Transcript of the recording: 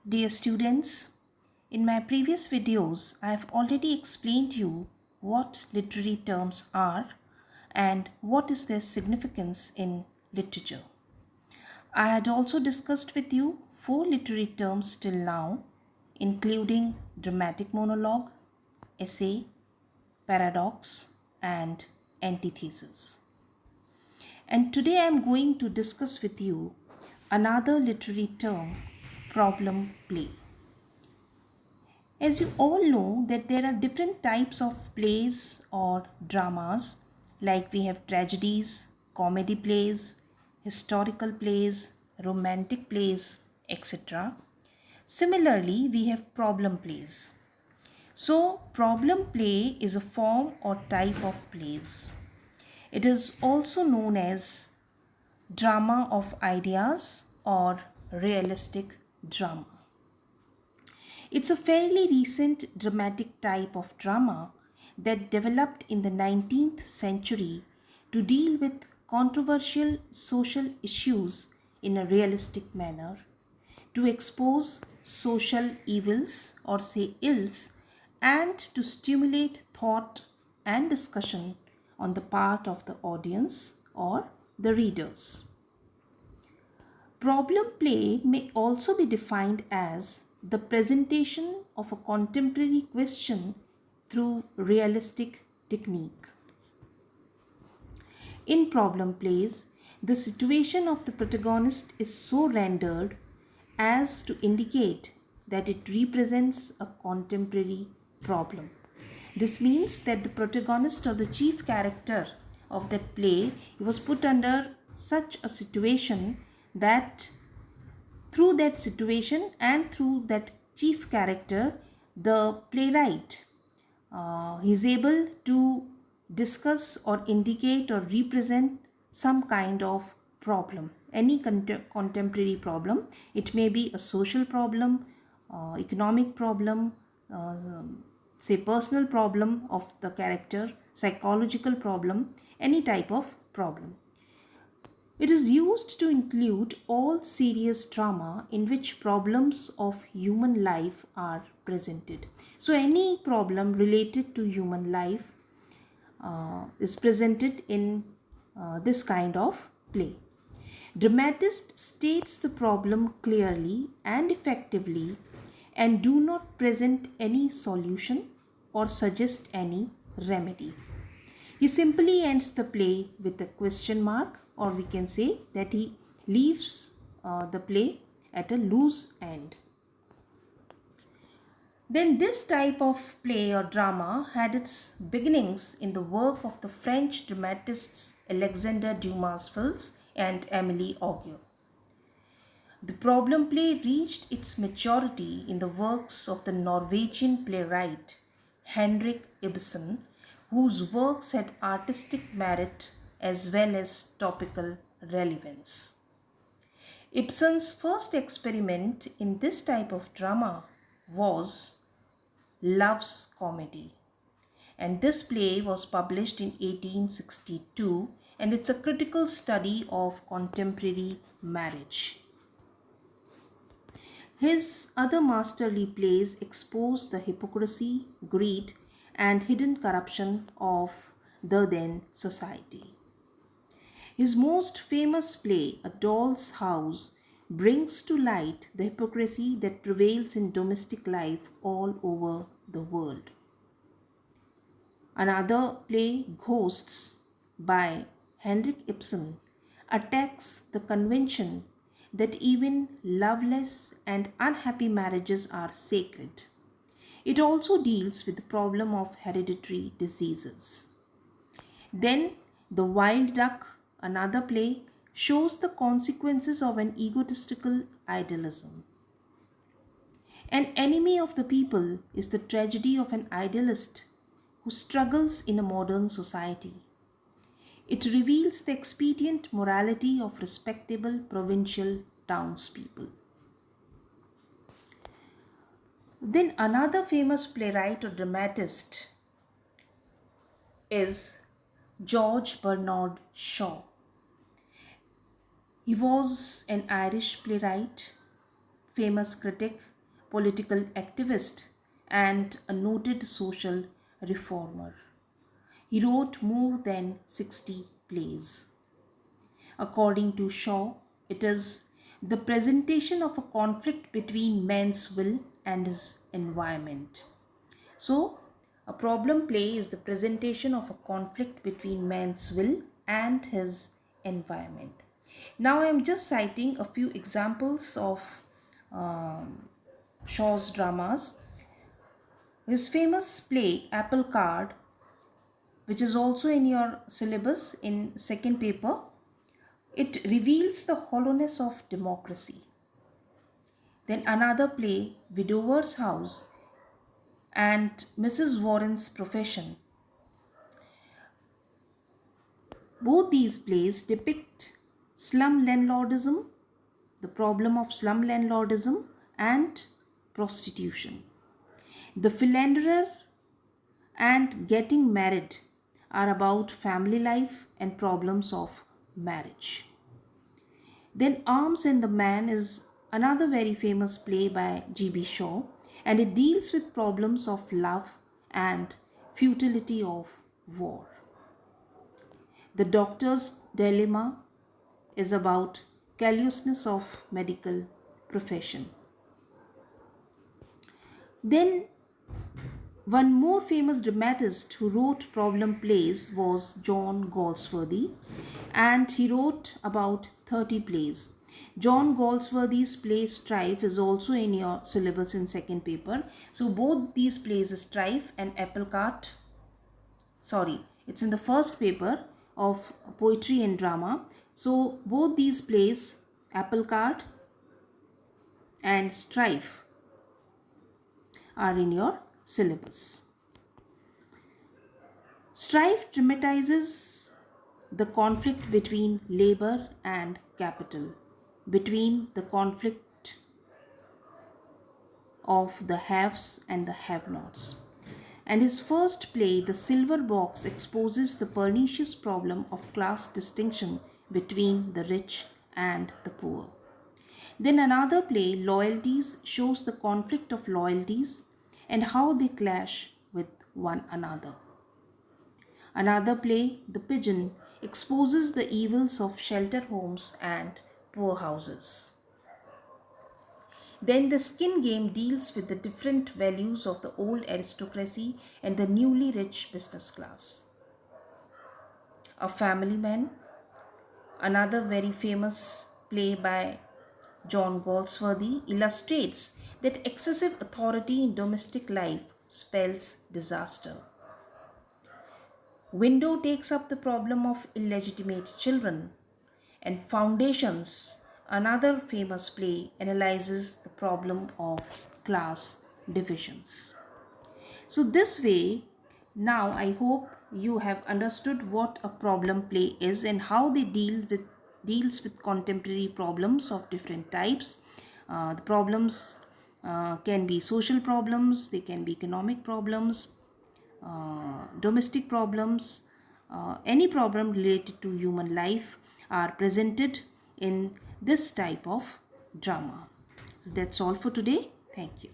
Dear students, in my previous videos, I have already explained to you what literary terms are and what is their significance in literature. I had also discussed with you four literary terms till now, including dramatic monologue, essay, paradox, and antithesis. And today I am going to discuss with you another literary term, problem play. As you all know that there are different types of plays or dramas, like we have tragedies, comedy plays, historical plays, romantic plays, etc. Similarly, we have problem plays. So, problem play is a form or type of plays. It is also known as drama of ideas or realistic drama. It's a fairly recent dramatic type of drama that developed in the 19th century to deal with controversial social issues in a realistic manner, to expose social evils or say ills, and to stimulate thought and discussion on the part of the audience or the readers. Problem play may also be defined as the presentation of a contemporary question through realistic technique. In problem plays, the situation of the protagonist is so rendered as to indicate that it represents a contemporary problem. This means that the protagonist or the chief character of that play was put under such a situation that through that situation and through that chief character, the playwright is able to discuss or indicate or represent some kind of problem, any contemporary problem. It may be a social problem, economic problem, say personal problem of the character, psychological problem, any type of problem. It is used to include all serious drama in which problems of human life are presented. So, any problem related to human life is presented in this kind of play. Dramatist states the problem clearly and effectively and do not present any solution or suggest any remedy. He simply ends the play with a question mark, or we can say that he leaves the play at a loose end. Then this type of play or drama had its beginnings in the work of the French dramatists Alexandre Dumas Fils and Émile Auger. The problem play reached its maturity in the works of the Norwegian playwright Henrik Ibsen, whose works had artistic merit as well as topical relevance. Ibsen's first experiment in this type of drama was Love's Comedy, and this play was published in 1862, and it's a critical study of contemporary marriage. His other masterly plays expose the hypocrisy, greed, and hidden corruption of the then society. His most famous play, A Doll's House, brings to light the hypocrisy that prevails in domestic life all over the world. Another play, Ghosts, by Henrik Ibsen, attacks the convention that even loveless and unhappy marriages are sacred. It also deals with the problem of hereditary diseases. Then, The Wild Duck, another play, shows the consequences of an egotistical idealism. An enemy of the people is the tragedy of an idealist who struggles in a modern society. It reveals the expedient morality of respectable provincial townspeople. Then another famous playwright or dramatist is George Bernard Shaw. He was an Irish playwright, famous critic, political activist, and a noted social reformer. He wrote more than 60 plays. According to Shaw, it is the presentation of a conflict between man's will and his environment. So, a problem play is the presentation of a conflict between man's will and his environment. Now, I am just citing a few examples of Shaw's dramas. His famous play, Apple Card, which is also in your syllabus in second paper, it reveals the hollowness of democracy. Then another play, Widower's House and Mrs. Warren's Profession. Both these plays depict slum landlordism, the problem of slum landlordism, and prostitution. The Philanderer and Getting Married are about family life and problems of marriage. Then Arms and the Man is another very famous play by G.B. Shaw, and it deals with problems of love and futility of war. The Doctor's Dilemma is about callousness of medical profession. Then one more famous dramatist who wrote problem plays was John Galsworthy, and he wrote about 30 plays. John Galsworthy's play Strife is also in your syllabus in second paper. So both these plays, Strife and Apple Cart, it's in the first paper of poetry and drama. So both these plays, Apple Cart and Strife, are in your syllabus. Strife dramatizes the conflict between labor and capital, between the conflict of the haves and the have-nots. And his first play, The Silver Box, exposes the pernicious problem of class distinction between the rich and the poor. Then another play, Loyalties, shows the conflict of loyalties and how they clash with one another. Another play, The Pigeon, exposes the evils of shelter homes and poorhouses. Then The Skin Game deals with the different values of the old aristocracy and the newly rich business class. A Family Man, another very famous play by John Galsworthy, illustrates that excessive authority in domestic life spells disaster. Window takes up the problem of illegitimate children, and Foundations, another famous play, analyzes the problem of class divisions. So this way, now I hope you have understood what a problem play is and how they deals with contemporary problems of different types. The problems can be social problems, they can be economic problems, domestic problems, any problem related to human life are presented in this type of drama. So that's all for today. Thank you.